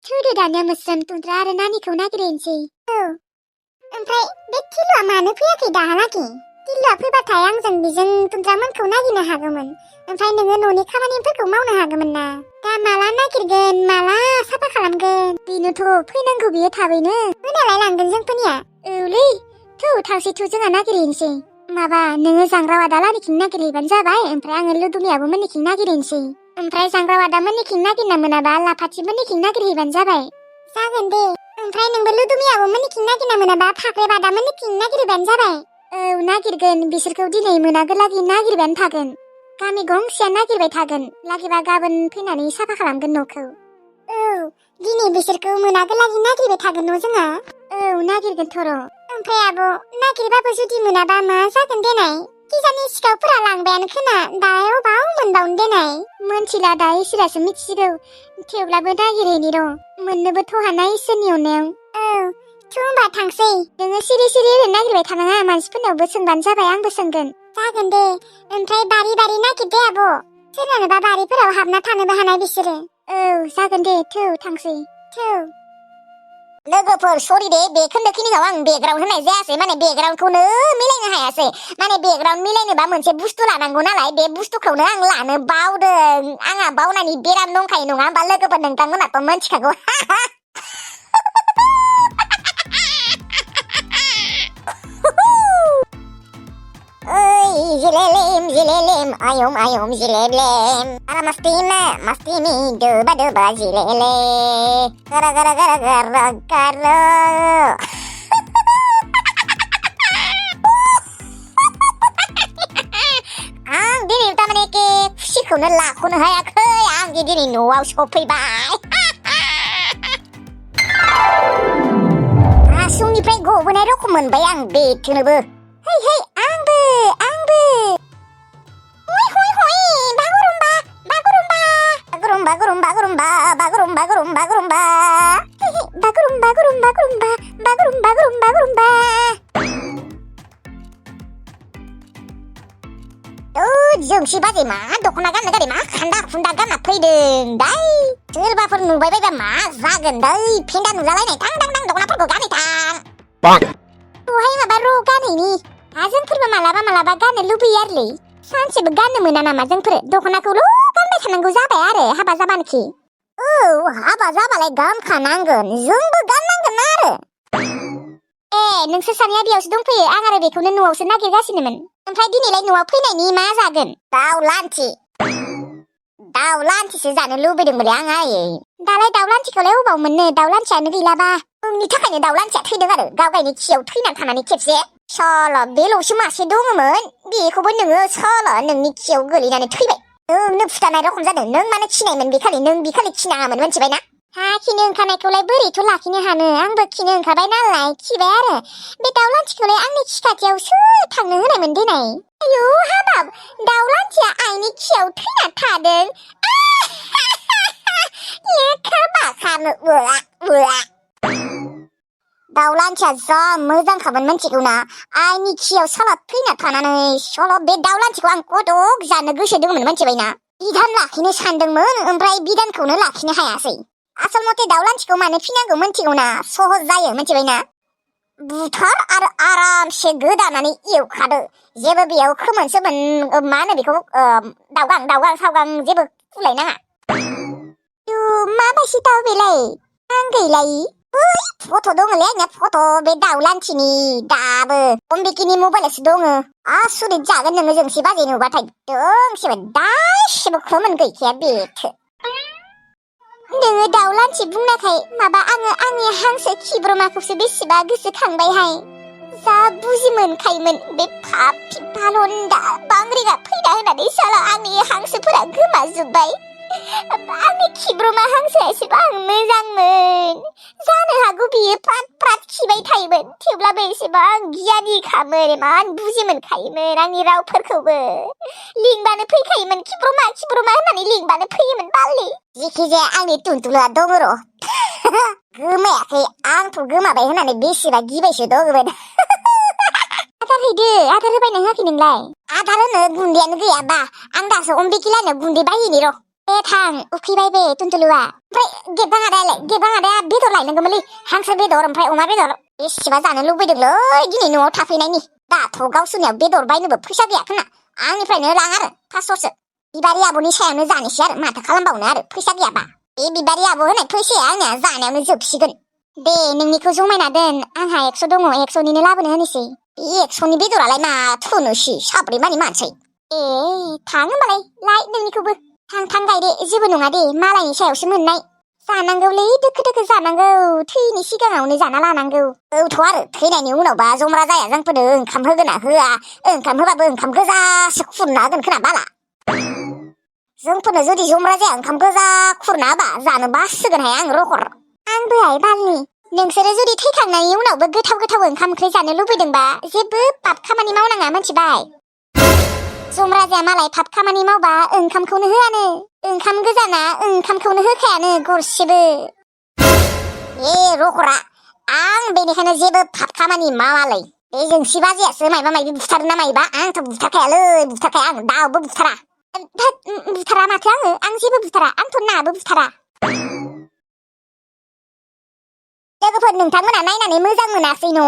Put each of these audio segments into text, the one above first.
थुदो दानिया मोस्रोम तुन्द्रा आरो नानिखौ नागिरहैनोसै। औ ओमफ्राय बे टिलुआ मानो फैयाखै दाहालागै? टिलुआ फैबाथाय आंजों बेजों तुन्द्रामोनखौ नागिरनो हागौमोन। ओमफ्राय नोङो न'नि खामानिफोरखौ मावनो हागौमोन ना। दा माला नागिरगोन माला साफा खालामगोन? बेनोथ' फैनांगौ बियो थाबैनो। मोनालाय लांगोन जोंफोरनिया। औलै थौ थांसैथ' जोंहा नागिरहैनोसै। माबा नोङो जांग्रा आदालानिखिं नागिरहैबानो जाबाय। ओमफ्राय आङो लुदुमि मोननिखिं नागिरहैनोसै। ओमफ्राय जांग्रा आदामोननिखिं नागिरना मोनाबा लाफाथिमोननिखिं नागिरहैबानो जाबाय। जागोन दे। ओमफ्राय नोंबो लुदुमि मोननिखिं नागिरना मोनाबा फाख्रि बादामोननिखिं नागिरहैबानो जाबाय। औ नागिरगोन बिसोरखौ दिनै मोनागोलागै नागिरबायानो थागोन। गामि गंसेया नागिरबाय थागोन। लागिबा गाबोन फैनानै साफा खालामगोन न'खौ। औ दिनै बिसोरखौ मोनागोलागै नागिरबाय थागोन न' जोंहा। औ नागिरगोनथ' र'। ओमफ्राय आब' नागिरबाबो जुदि मोनाबा मा जागोन देनाय? किजानि सिखावफोरा लांबायानो खोमा दालाय अबाव मोनबावनो देनाय? मोनथिला दा इसोरासो मिथिसिगौ। थेवब्लाबो नागिरहैनि र'। मोननोबोथ' हानाय इसोरनि अननायाव। औ थ' होनबा थांसै। नोङो सिरि सिरि ओरैनो नागिरबाय थानाङा मानसिफोरनावबो सोंबानो जाबाय आंबो सोंगोन। जागोन दे। ओमफ्राय बारि बारि नागिर दे आब'। सोरनानोबा बारिफोराव हाबना थानोबो हानाय बिसोरो। औ जागोन दे थौ थांसै। थौ लोगोफोर सरि दे बे खोन्दोखिनिखौ आं बेकग्राउन्ड होनाय जायासै माने बेकग्राउन्डखौनो मिलायनो हायासै माने बेकग्राउन्ड मिलायनोबा मोनसे बुस्थु लानांगौ नालाय बे बुस्थुखौनो आं लानो बावदों आंहा बावनायनि बेराम दंखायो नङा होमबा लोगोफोर नोंथांमोनाथ' मोनथिखागौ जिलेलेम आयम आयम जिलेलेम आरा मस्ती में दोबा दोबा जिलेले gara gara gara gara gara आं दिनै तारमाने के खुसिखौनो लाख'नो हायाखै आं दिनै न'आव सफैबाय आसुंनिफ्राय गबोनाय रखम मोनबाय आं बेथोनोबो है है आंबो जोंसि बाजै मा दख'ना गाननो गारि मा खान्दा खुन्दा गानना फैदों दाय सोरबाफोर नुबाय बायबा मा जागोन दै फेन्दा नुजालायनाय थां दख'नाफोरखौ गानै थां दहाय माबा र' गानैनि जोंफोरबो मालाबा गाननो लुबैयो आरोलै सानसेबो गाननो मोना नामा जोंफोर दख'नाखौल' गानबाय थानांगौ जाबाय आरो हाबा जाबानोखि औ हाबा जाबालाय गानखानांगोन जोंबो गाननांगोन आरो नोंसोर सानैया बेयावसो दंफैयो आं आरो बेखौनो न'आवसो नागिरगासिनोमोन ओमफ्राय दिनैलाय न'आव फैनायनि मा जागोन दाउ लान्थिसो जानो लुबैदोंमोनलै आं आयै दालाय दाउ लान्थिखौलाय अबाव मोननो दाउ लान्थियानो गैलाबा नोंनि थाखायनो दाउ लान्थिया थैदों आरो गावगायनि खियाव थैनानै थानानै खेबसे साला बेल'सो मासे दङमोन बेखौबो नोङो साला नोंनि खियाव गोलैनानै थैबाय नोंनो फुथानाय रखम जादों नों मानो खिनायमोन बेखालि नों बेखालि खिनाङामोन मोनथिबायना खिनो ओंखारनायखौलाय बोरैथ' लाखिनो हानो आंबो खिनो ओंखारबाय नालाय खिबाय आरो बे दाउ लान्थिखौलाय आंनि खि खाथियाव सोर थांनो होनायमोन देनाय आयौ हाबाब दाउ लान्थिया आइनि खियाव थैना थादों दाउ लान्थिया जा मोजांखामोन मोनथिगौना आइनि खियाव साला थैना थानानै सल' बे दाउ लान्थिखौ आं कदक जानो गोसो दंमोन मोनथिबायना बिधान लाखिनो सानदोंमोन ओमफ्राय बिधानखौनो लाखिनो हायासै आसल मथे दाउ लान्थिखौ मानो फिनांगौ मोनथिगौना सहज जायो मोनथिबायना बुथार आरो आरामसे गोदानानै एवखादो जेबो बेयाव खोमोन सोमोन मा होनो बेखौ दावगां सावगां जेबो फुलायनाङा माबायसि दाउ बेलाय आं गैलाय फट' दङलै आंनिया फट' बे दाउ लान्थिनि दाबो अम्बिकिनि मबाइलावसो दङ आसुरित जागोन नोङो जोंसि बाजै नुबाथाय दोंसेबो दाइसेबो खोमोन गैखाया बेथो नोङो दाउ लान्थि बुंनायखाय माबा आङो आंनि हांसो खिब्रमाखौसो बेसेबा गोसोखांबायहाय जा बुजि मोनखायोमोन बे पापि बालन्दा बांग्रिगा फैना होनानै साला आंनि हांसोफोरा गोमाजोब्बाय आंनि खिब्रमा हांसोआ एसेबां मोजांमोन जानो हागौ बियो फ्रात खिबाय थायोमोन थेवब्लाबो एसेबां गियानिखामोन एमान बुजि मोनखायोमोन आंनि रावफोरखौबो लिंबानो फैखायोमोन खिब्रमा होननानै लिंबानो फैयोमोन बालि जिखिजाया आंनि टुनटुलुआ दङ र' गोमायाखै आंथ' गोमाबाय होननानै बेसेबा गिबायसो दङमोन आदार हैदो आदार होबायना होआखै नोंलाय आदार होनो गुन्दैयानो गैयाबा आं दासो अम्बिकिलानो गुन्दै बायहैनि र' थां उखैबाय बे टुनटुलुआ ओमफ्राय गेबबां आदाया बेदर लायनांगौमोनलै हांसो बेदर ओमफ्राय अमा बेदर बेसेबा जानो लुबैदोंलै दिनै न'आव थाफैनायनि दाथ' गावसोरनियाव बेदर बायनोबो फैसा गैया खोना आंनिफ्रायनो लां आरो 500सो बिबारि आब'नि सायावनो जानोसै आरो माथो खालामबावनो आरो फैसा गैयाबा बे बिबारि आब' होनाय फैसाया आंनिया जानायावनो जोबसिगोन दे नोंनिखौ जमायना दोन आंहा 100 दङ 100निनो लाबोनो होनोसै बे 100नि बेदरालाय मा थुनोसै साब्रै मानि मानसै थां होमबालाय लाय नोंनिखौबो थां गायदे जेबो नङा दे मालायनि सायावसो मोननाय जानांगौलै दोखो जानांगौ थैनि सिगाङावनो जाना लानांगौ औथ' आरो थैनायनि उनावबा जमरा जाया जोंफोरनो ओंखाम होगोना होआ ओंखाम होबाबो ओंखाम गोजासो खुरना होगोन खोना बाला जोंफोरनो जुदि जमरा जाया ओंखाम गोजा खुरना होबा जानो बासिगोनहाय आं रखर आंबोहाय बालनि नोंसोरो जुदि थैखांनायनि उनावबो गोथाव ओंखाम ओंख्रि जानो लुबैदोंबा जेबो पाप खामानि मावनाङा मिथिबाय जमराजाया मालाय पाप खामानि मावबा ओंखामखौनो होआनो ओंखाम गोजाना ओंखामखौनो होखायानो गरसेबो रखरा आं बेनिखायनो जेबो पाप खामानि मावालै बे जोंसि बाजियासो मायबा मायबि बुथारो ना मायबा आंथ' बुथारखाया आं दाउबो बुथारा माथो आं जेबो बुथारा आंथ' नाबो बुथारा लोगोफोर नोंथांमोना नायनानै मोजां मोनासै न'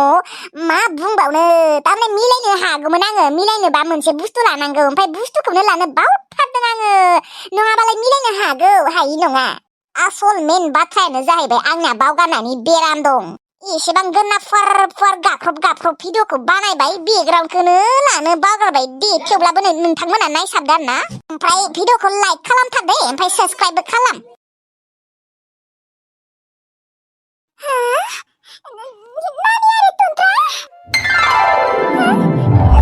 मा बुंबावनो थारमाने मिलायनो हागौमोन आङो मिलायनोबा मोनसे बुस्थु लानांगौ ओमफ्राय बुस्थुखौनो लानो बावथारदों आङो नङाबालाय मिलायनो हागौ हायि नङा आसल मेन बाथ्रायानो जाहैबाय आंना बावगारनायनि बेराम दं एसेबां गोना फुवार गाख्रब भिडिअखौ बानायबाय बेकग्राउन्डखौनो लानो बावगारबाय दे थेवब्लाबो नोंथांमोना नायसाबदो आरो ना ओमफ्राय भिडिअखौ लाइक खालामथार दे ओमफ्राय साबस्क्राइबबो खालाम नानि आरो टुनट्रा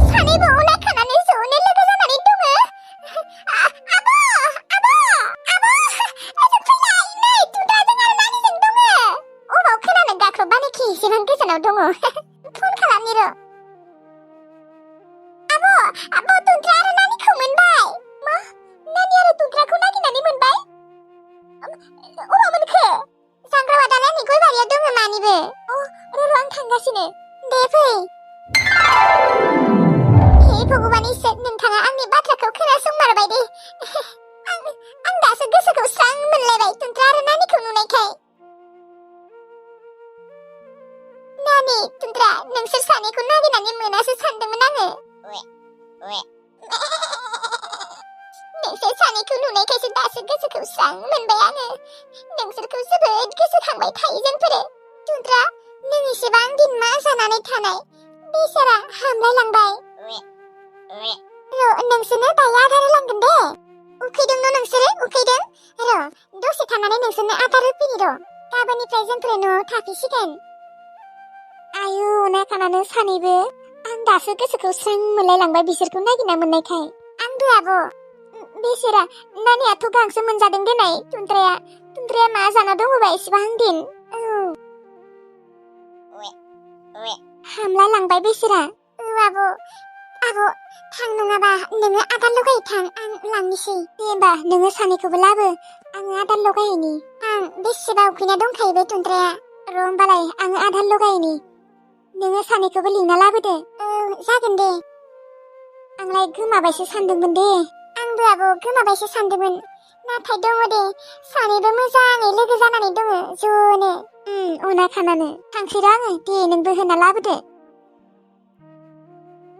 सानैबो अनायखानानै ज'नो लोगो जानानै दङ आब' ओजों फैलाय नै टुनट्राजों आरो नानिजों दङ अबाव खोनानो गाख्रबबानोखि एसेबां गोजानाव दङ फन खालामनि र' आब' टुनट्रा आरो नानिखौ मोनबाय मा नानि आरो टुनट्राखौ नागिरनानै मोनबाय अबाव मोनखो सांग्रावा दालायनि गय बारियाव दङ मानिबो र' आं थांगासिनो दे फै हे भगबान इसोर नोंथाङा आंनि बाथ्राखौ खोनासंमारबाय दे आं दासो गोसोखौ स्रां मोनलायबाय टुनट्रा आरो नानिखौ नुनायखाय नानि टुनट्रा नोंसोर सानैखौ नागिरनानै मोनासो सानदोंमोन आङो नोंसोर सानैखौ नुनायखायसो दासो गोसोखौ स्रां मोनबाय आङो नोंसोरखौ जोबोद गोसोखांबाय थायो जोंफोरो टुनट्रा नों एसेबां दिन मा जानानै थानाय बेसारा हामलायलांबाय नोंसोरनो दायो आदार होलांगोन दे उखैदों न' नोंसोरो उखैदों र' दसे थानानै नोंसोरनो आदार होफैनि र' गाबोननिफ्राय जोंफोरो न'आव थाफैसिगोन आयु नायखानानो सानैबो आं दासो गोसोखौ स्रां मोनलायलांबाय बिसोरखौ नागिरना मोननायखाय आंबो आब' बेसेरा नानियाथ' गांसो मोनजादों देनाय टुनट्राया मा जाना दङबा एसेबां दिन हामलायलांबाय बेसेरा आब' थां नङाबा नोङो आदार लगाय थां आं लांनोसै दे होमबा नोङो सानैखौबो लाबो आङो आदार लगायहैनि आं बेसेबा उखैना दंखायो बे टुनट्राया र' होमबालाय आङो आदार लगायहैनि नोङो सानैखौबो लिंना लाबोदो जागोन दे आंलाय गोमाबायसो सानदोंमोन दे आंबो आब' गोमाबायसो सानदोंमोन नाथाय दङ दे सानैबो मोजाङै लोगो जानानै दङ ज'नो अनाखानानो थांसै र' आङो दे नोंबो होना लाबोदो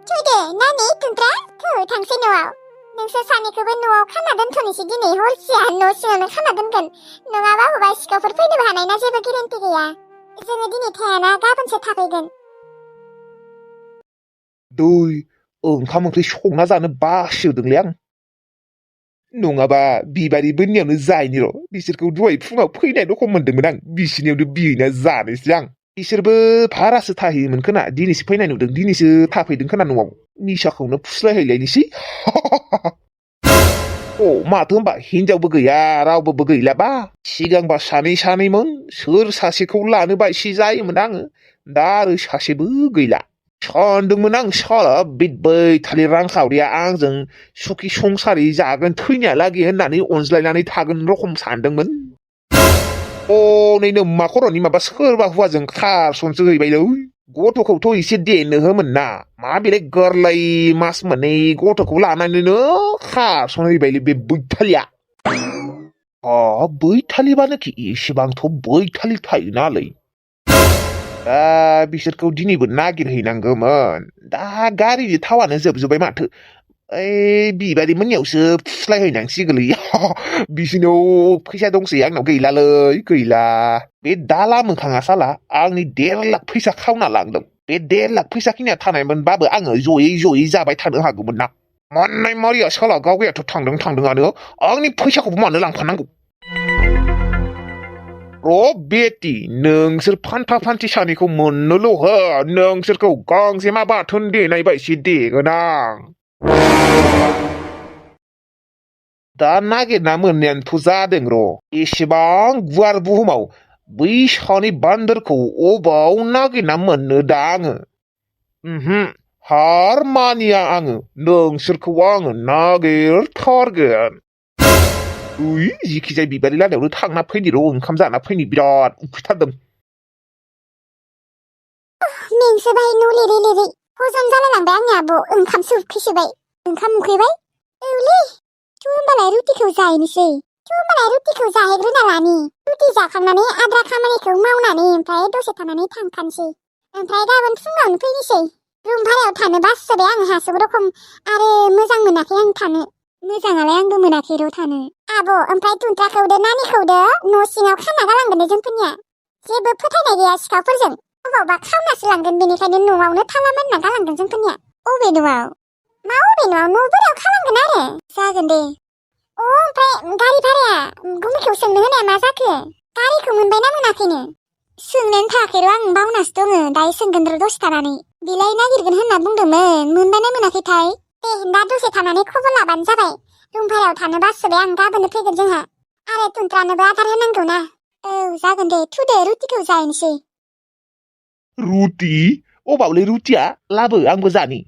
थै दे नानि टुनट्रा थांसै न'आव नोंसोर सानैखौबो न'आव खाना दोनथ'नोसै दिनै हरसेया न' सिङावनो खाना दोनगोन नङाबा बबेबा सिखावफोर फैनोबो हानायना जेबो गेरेन्टि गैया जोङो दिनै थायाना गाबोनसो थाफैगोन ओंखाम ओंख्रि संना जानो बासोदोंलै आं नङाबा बिबारि बोननियावनो जायनि र' बिसोरखौ दहाय फुङाव फैनाय रखम मोनदोंमोन आं बिसिनियावनो बिहैना जानोसै आं बिसोरबो भारासो थाहैयोमोन खोना दिनैसो फैनाय नुदों दिनैसो थाफैदों खोना न'आव निसाखौनो फुस्लायहैलायनोसै माथो होनबा हिनजावबो गैया रावबोबो गैलाबा सिगांबा सानैमोन सोर सासेखौ लानोबा एसे जायोमोन आङो दा आरो सासेबो गैला सानदोंमोन आं साला बिदबै थालिर रांखावरिया आंजों सुखि संसारै जागोन थैनायालागै होननानै अनज्लायनानै थागोन रखम सानदोंमोन नैनो मा खर'नि माबा सोरबा हौवाजों खारसनसो हैबायलै गथ'खौथ' एसे देनो होमोन ना मा बेलाय गोरलै मास मोननै गथ'खौ लानानैनो खारसन हैबायलै बे बैथालिया बैथालिबानोखि एसेबांथ' बैथालि थायोनालै दा बिसोरखौ दिनैबो नागिरहैनांगौमोन दा गारिनि थावानो जोबजोब्बाय माथो ओइ बिबारि मोननियावसो फुस्लायहैनांसिगोनलै बिसिनाव फैसा दंसै आंनाव गैलालै गैला बे दाला मोखाङा साला आंनि 1.5 लाख फैसा खावना लांदों बे 1.5 लाख फैसा खिनिया थानायमोनबाबो आङो जयै जाबाय थानो हागौमोन ना मोननाय मारिया साला गावगायाथ' थांदोंआनो आंनि फैसाखौबो मानो लांफानांगौ बेटि नोंसोर फान्था फान्थि सानैखौ मोननोल' हो नोंसोरखौ गांजेमा बाथोन देनाय बायदि देगोन आं दा नागिरना मोननायानोथ' जादों र' एसेबां गुवार बुहुमाव बै सानै बान्दोरखौ अबाव नागिरना मोननो दा आङो हार मानिया आङो नोंसोरखौ आङो नागिरथारगोन जिखिजाया बिबारि लानायावनो थांना फैनि र' ओंखाम जाना फैनि बिराद उखैथारदों मेंसोबाय न' लिरै हजम जालायलांबाय आंनि आब' ओंखामसो उखैसोबाय ओंखाम उखैबाय औलै होमबालाय रुटिखौ जाहैग्रोना लानि रुटि जाखांनानै आद्रा खामानिखौ मावनानै ओमफ्राय दसे थानानै थांखानोसै ओमफ्राय गाबोन फुङावनो फैनोसै रुम भारायाव थानो बासोबाय आं हासुब रखम आरो मोजां मोनाखै आं थानो मोजाङालाय आंबो मोनाखै र' थानो आब' ओमफ्राय तुन्थ्राखौदो नानिखौदो न' सिङाव खाना गालांगोन जोंफोरनिया जेबो फोथायनाय गैया सिखावफोरजों अबावबा खावनासो लांगोन बेनिखायनो न'आवनो थाला मानना गालांगोन जोंफोरनिया अबे न'आव न' बोरायाव खालामगोन आरो जागोन दे ओमफ्राय गारि भाराया गुमिखौ सोंनो होनाया मा जाखो गारिखौ मोनबायना मोनाखैनो सोंनायानो थायाखै र' आं बावनासो दङ दायो सोंगोन र' दसे थानानै बिलाय नागिरगोन होनना बुंदोंमोन मोनबायना मोनाखैथाय दे दा दसे थानानै खबर लाबानो जाबाय रुम भारायाव थानो बासोबाय आं गाबोननो फैगोन जोंहा आरो तुन्थ्रानोबो आदार होनांगौ ना औ जागोन दे थुदो रुटिखौ जाहैनोसै रुटि अबावलै रुटिया लाबो आंबो जानि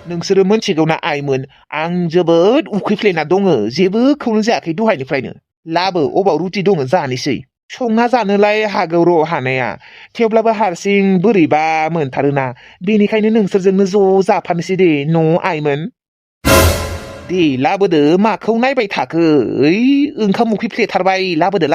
नोंसोरो मोनथिगौना आइमोन आं जोबोद उखैफ्लेना दङ जेबोखौनो जायाखै दहायनिफ्रायनो लाबो अबाव रुटि दङ जानोसै संना जानोलाय हागौ र' हानाया थेवब्लाबो हारसिं बोरैबा मोनथारोना बेनिखायनो नोंसोरजोंनो ज' जाफानोसै दे न' आइमोन दे लाबोदो माखौ नायबाय थाखो ओइ ओंखाम उखैफ्लेथारबाय लाबोदो